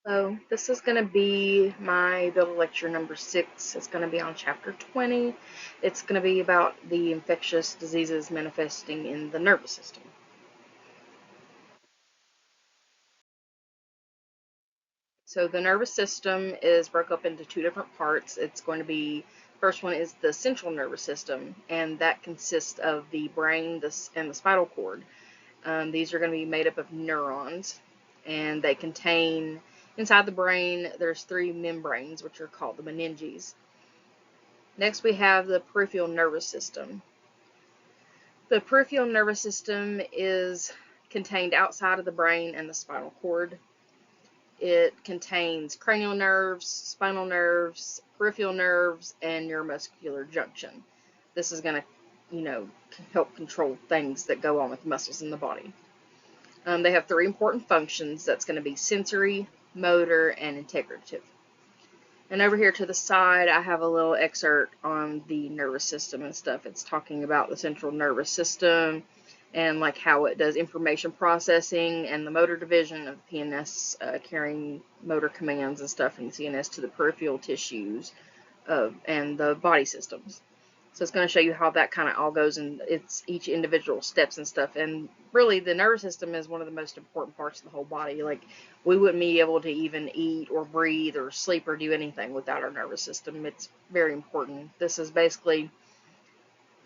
So this is going to be my Build Lecture number 6. It's going to be on chapter 20. It's going to be about the infectious diseases manifesting in the nervous system. So the nervous system is broke up into two different parts. It's going to be, first one is the central nervous system, and that consists of the brain and the spinal cord. These are going to be made up of neurons, and they contain, inside the brain, there's three membranes, which are called the meninges. Next, we have the peripheral nervous system. The peripheral nervous system is contained outside of the brain and the spinal cord. It contains cranial nerves, spinal nerves, peripheral nerves, and neuromuscular junction. This is going to, help control things that go on with muscles in the body. They have three important functions. That's going to be sensory, motor, and integrative. And over here to the side, I have a little excerpt on the nervous system and stuff. It's talking about the central nervous system and like how it does information processing and the motor division of the PNS, carrying motor commands and stuff from the CNS to the peripheral tissues and the body systems. So it's going to show you how that kind of all goes in its each individual steps and stuff. And really, the nervous system is one of the most important parts of the whole body. Like, we wouldn't be able to even eat or breathe or sleep or do anything without our nervous system. It's very important. This is basically,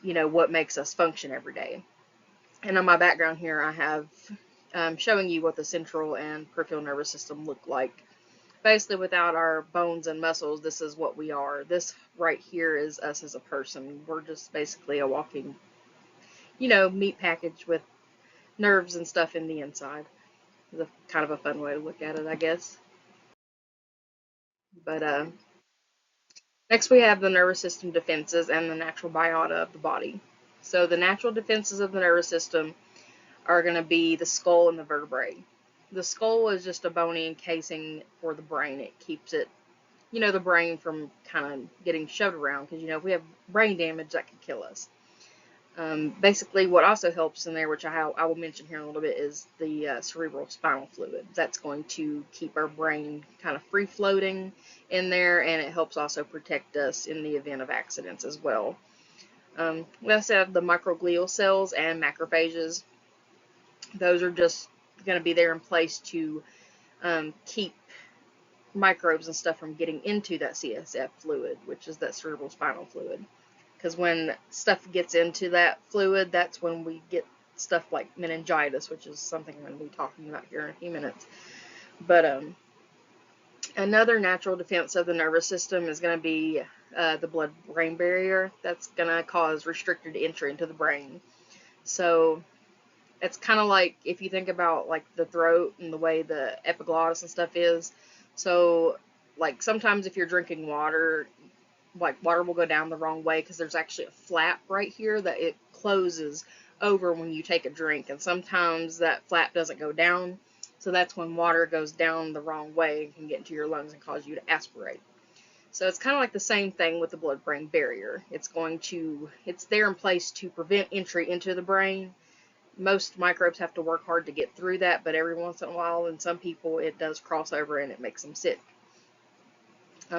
what makes us function every day. And on my background here, I have showing you what the central and peripheral nervous system look like. Basically, without our bones and muscles, this is what we are. This right here is us as a person. We're just basically a walking, meat package with nerves and stuff in the inside. It's kind of a fun way to look at it, I guess. But next we have the nervous system defenses and the natural biota of the body. So the natural defenses of the nervous system are going to be the skull and the vertebrae. The skull is just a bony encasing for the brain. It keeps it, the brain from kind of getting shoved around because, if we have brain damage, that could kill us. Basically, what also helps in there, which I will mention here in a little bit, is the cerebral spinal fluid. That's going to keep our brain kind of free floating in there, and it helps also protect us in the event of accidents as well. We also have the microglial cells and macrophages. Those are just going to be there in place to keep microbes and stuff from getting into that CSF fluid, which is that cerebral spinal fluid. Because when stuff gets into that fluid, that's when we get stuff like meningitis, which is something I'm going to be talking about here in a few minutes. But another natural defense of the nervous system is going to be the blood-brain barrier. That's going to cause restricted entry into the brain. So it's kind of like if you think about like the throat and the way the epiglottis and stuff is. So like sometimes if you're drinking water, like water will go down the wrong way because there's actually a flap right here that it closes over when you take a drink, and sometimes that flap doesn't go down, so that's when water goes down the wrong way and can get into your lungs and cause you to aspirate. So it's kind of like the same thing with the blood-brain barrier. It's there in place to prevent entry into the brain. Most microbes have to work hard to get through that, but every once in a while, in some people, it does cross over and it makes them sick.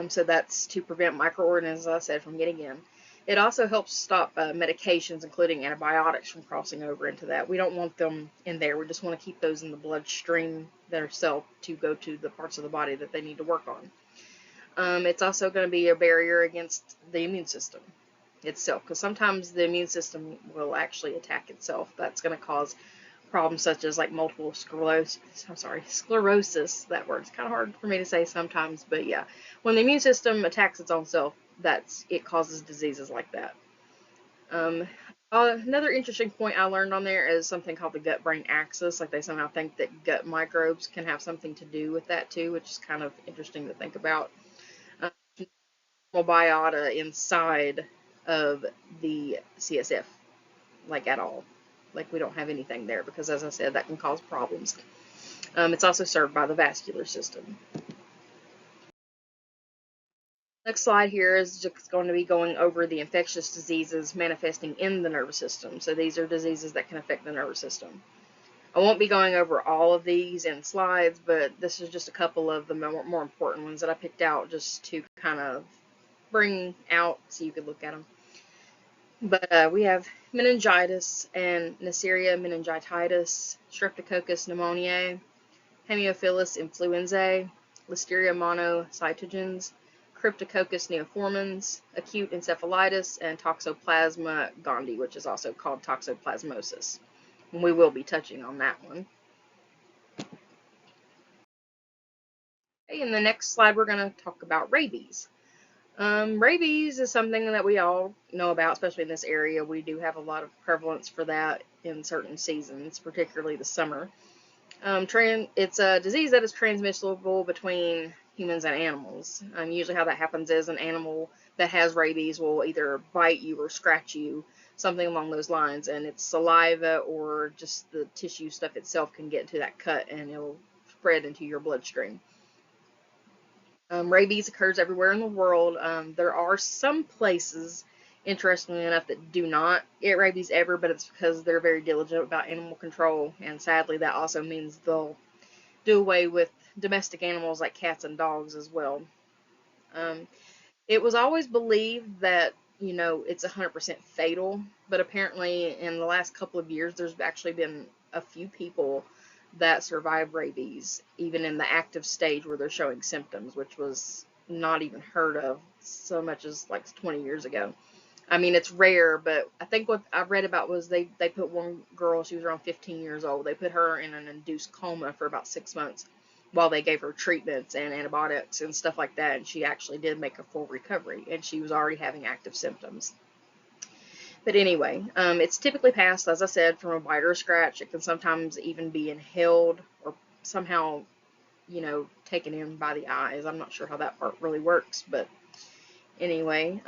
So that's to prevent microorganisms, as I said, from getting in. It also helps stop medications, including antibiotics, from crossing over into that. We don't want them in there. We just want to keep those in the bloodstream themselves to go to the parts of the body that they need to work on. It's also going to be a barrier against the immune system itself, because sometimes the immune system will actually attack itself. That's going to cause problems such as like multiple sclerosis. That word's kind of hard for me to say sometimes, but yeah, when the immune system attacks its own self, it causes diseases like that. Another interesting point I learned on there is something called the gut-brain axis. Like they somehow think that gut microbes can have something to do with that too, which is kind of interesting to think about. Biota inside of the CSF, like at all. Like we don't have anything there because, as I said, that can cause problems. It's also served by the vascular system. Next slide here is just going to be going over the infectious diseases manifesting in the nervous system. So these are diseases that can affect the nervous system. I won't be going over all of these in slides, but this is just a couple of the more important ones that I picked out just to kind of bring out so you could look at them. But we have meningitis and Neisseria meningitidis, Streptococcus pneumoniae, Haemophilus influenzae, Listeria monocytogenes, Cryptococcus neoformans, acute encephalitis, and Toxoplasma gondii, which is also called toxoplasmosis. And we will be touching on that one. Okay, in the next slide, we're going to talk about rabies. Rabies is something that we all know about, especially in this area. We do have a lot of prevalence for that in certain seasons, particularly the summer. It's a disease that is transmissible between humans and animals. Usually how that happens is an animal that has rabies will either bite you or scratch you, something along those lines, and its saliva or just the tissue stuff itself can get into that cut and it'll spread into your bloodstream. Rabies occurs everywhere in the world. There are some places, interestingly enough, that do not get rabies ever, but it's because they're very diligent about animal control, and sadly that also means they'll do away with domestic animals like cats and dogs as well. Um, it was always believed that, it's 100% fatal, but apparently in the last couple of years, there's actually been a few people that survive rabies, even in the active stage where they're showing symptoms, which was not even heard of so much as like 20 years ago. I mean, it's rare, but I think what I read about was they put one girl, she was around 15 years old, they put her in an induced coma for about 6 months while they gave her treatments and antibiotics and stuff like that, and she actually did make a full recovery, and she was already having active symptoms. But anyway, it's typically passed, as I said, from a bite or a scratch. It can sometimes even be inhaled or somehow, taken in by the eyes. I'm not sure how that part really works, but anyway,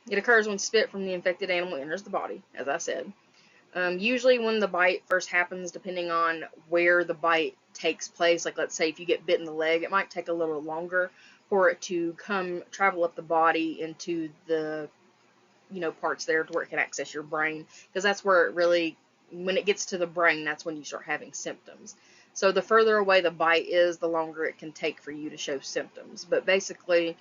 it occurs when spit from the infected animal enters the body, as I said. Usually when the bite first happens, depending on where the bite takes place, like let's say if you get bit in the leg, it might take a little longer for it to travel up the body into the, parts there to where it can access your brain, because that's where it really, when it gets to the brain, that's when you start having symptoms. So the further away the bite is, the longer it can take for you to show symptoms. But basically,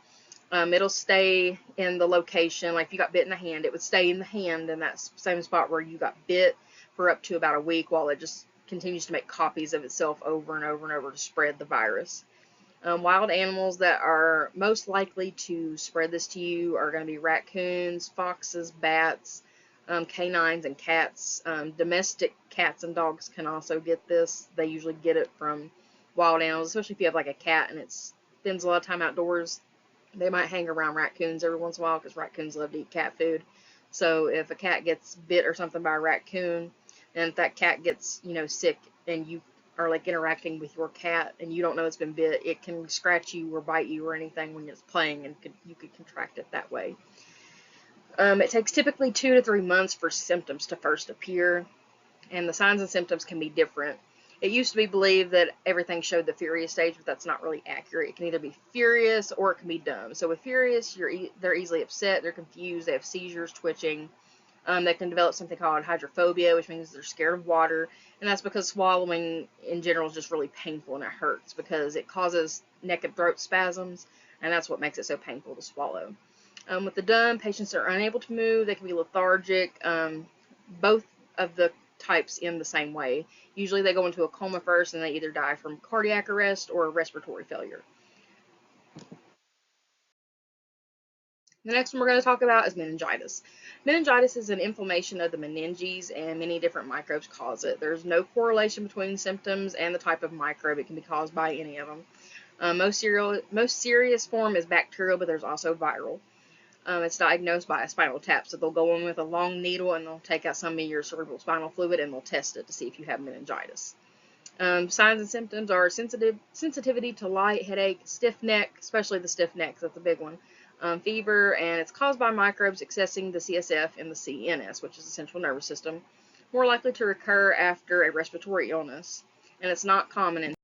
it'll stay in the location, like if you got bit in the hand, it would stay in the hand in that same spot where you got bit for up to about a week, while it just continues to make copies of itself over and over and over to spread the virus. Wild animals that are most likely to spread this to you are going to be raccoons, foxes, bats, canines, and cats. Domestic cats and dogs can also get this. They usually get it from wild animals, especially if you have like a cat and it spends a lot of time outdoors. They might hang around raccoons every once in a while because raccoons love to eat cat food. So if a cat gets bit or something by a raccoon, and if that cat gets, sick, and you are like interacting with your cat and you don't know it's been bit, it can scratch you or bite you or anything when it's playing, and you could contract it that way. It takes typically 2 to 3 months for symptoms to first appear, and the signs and symptoms can be different. It used to be believed that everything showed the furious stage, but that's not really accurate. It can either be furious or it can be dumb. So with furious, they're easily upset, they're confused, they have seizures, twitching. They can develop something called hydrophobia, which means they're scared of water, and that's because swallowing in general is just really painful and it hurts because it causes neck and throat spasms, and that's what makes it so painful to swallow. With the dumb, patients are unable to move, they can be lethargic. Both of the types end the same way. Usually they go into a coma first and they either die from cardiac arrest or respiratory failure. The next one we're going to talk about is meningitis. Meningitis is an inflammation of the meninges, and many different microbes cause it. There's no correlation between symptoms and the type of microbe. It can be caused by any of them. Most serious form is bacterial, but there's also viral. It's diagnosed by a spinal tap, so they'll go in with a long needle and they'll take out some of your cerebral spinal fluid and they'll test it to see if you have meningitis. Signs and symptoms are sensitivity to light, headache, stiff neck, especially the stiff neck, that's a big one, fever, and it's caused by microbes accessing the CSF and the CNS, which is the central nervous system, more likely to recur after a respiratory illness, and it's not common in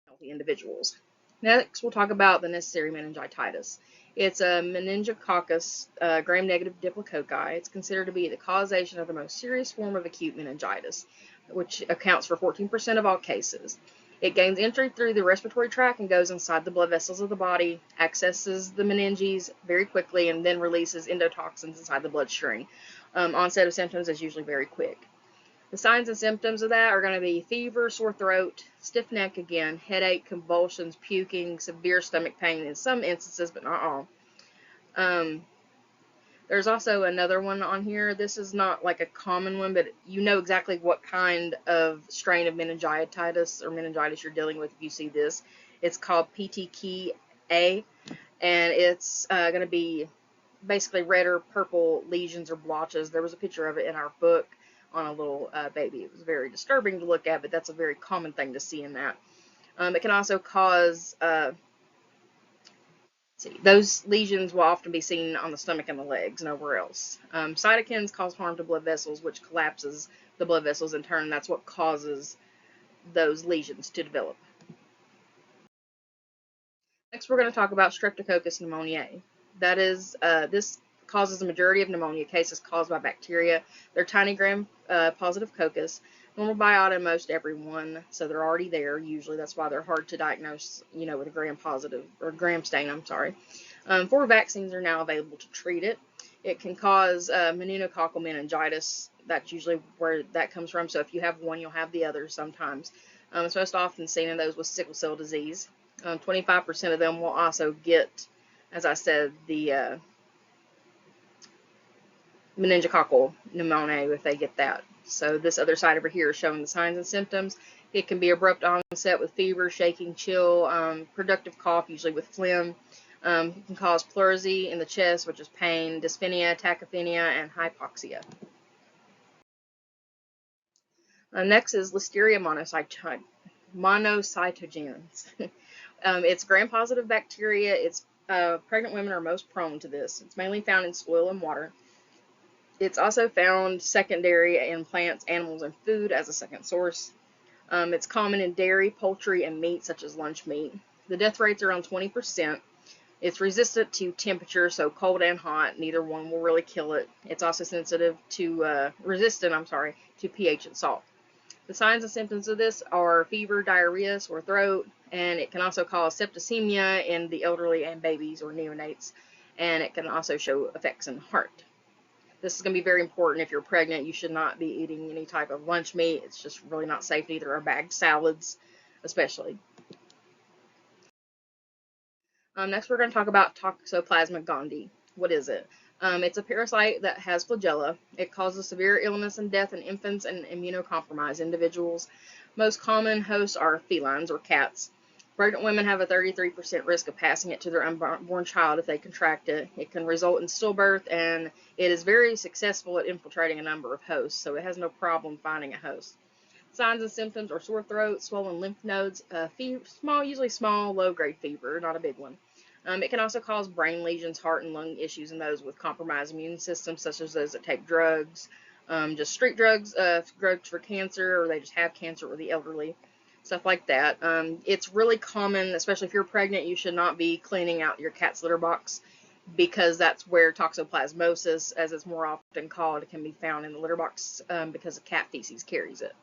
healthy individuals. Next, we'll talk about the Neisseria meningitidis. It's a meningococcus gram-negative diplococci. It's considered to be the causation of the most serious form of acute meningitis. which accounts for 14% of all cases. It gains entry through the respiratory tract and goes inside the blood vessels of the body, accesses the meninges very quickly, and then releases endotoxins inside the bloodstream. Onset of symptoms is usually very quick. The signs and symptoms of that are going to be fever, sore throat, stiff neck again, headache, convulsions, puking, severe stomach pain in some instances, but not all. There's also another one on here. This is not like a common one, but you know exactly what kind of strain of meningitis or meningitis you're dealing with if you see this. It's called PTK A, and it's going to be basically red or purple lesions or blotches. There was a picture of it in our book on a little baby. It was very disturbing to look at, but that's a very common thing to see in that. It can also cause those lesions will often be seen on the stomach and the legs, nowhere else. Cytokines cause harm to blood vessels, which collapses the blood vessels in turn. That's what causes those lesions to develop. Next, we're going to talk about Streptococcus pneumoniae. That is, this causes the majority of pneumonia cases caused by bacteria. They're tiny gram-positive coccus. Normal biota in most everyone, so they're already there usually. That's why they're hard to diagnose, with a gram-positive or gram stain. I'm sorry. 4 vaccines are now available to treat it. It can cause meningococcal meningitis. That's usually where that comes from. So if you have one, you'll have the other sometimes. It's most often seen in those with sickle cell disease. 25% of them will also get, as I said, the meningococcal pneumonia if they get that. So this other side over here is showing the signs and symptoms. It can be abrupt onset with fever, shaking, chill, productive cough, usually with phlegm. It can cause pleurisy in the chest, which is pain, dyspnea, tachypnea, and hypoxia. Next is Listeria monocytogenes. It's gram-positive bacteria. Pregnant women are most prone to this. It's mainly found in soil and water. It's also found secondary in plants, animals, and food as a second source. It's common in dairy, poultry, and meat, such as lunch meat. The death rate's around 20%. It's resistant to temperature, so cold and hot. Neither one will really kill it. It's also resistant to pH and salt. The signs and symptoms of this are fever, diarrhea, sore throat, and it can also cause septicemia in the elderly and babies or neonates, and it can also show effects in the heart. This is going to be very important if you're pregnant. You should not be eating any type of lunch meat. It's just really not safe to eat, or bagged salads, especially. Next, we're going to talk about Toxoplasma gondii. What is it? It's a parasite that has flagella. It causes severe illness and death in infants and immunocompromised individuals. Most common hosts are felines or cats. Pregnant women have a 33% risk of passing it to their unborn child if they contract it. It can result in stillbirth, and it is very successful at infiltrating a number of hosts, so it has no problem finding a host. Signs and symptoms are sore throat, swollen lymph nodes, usually small, low-grade fever, not a big one. It can also cause brain lesions, heart and lung issues in those with compromised immune systems, such as those that take drugs, just street drugs, drugs for cancer, or they just have cancer, or the elderly, stuff like that. It's really common, especially if you're pregnant. You should not be cleaning out your cat's litter box, because that's where toxoplasmosis, as it's more often called, can be found in the litter box, because the cat feces carries it.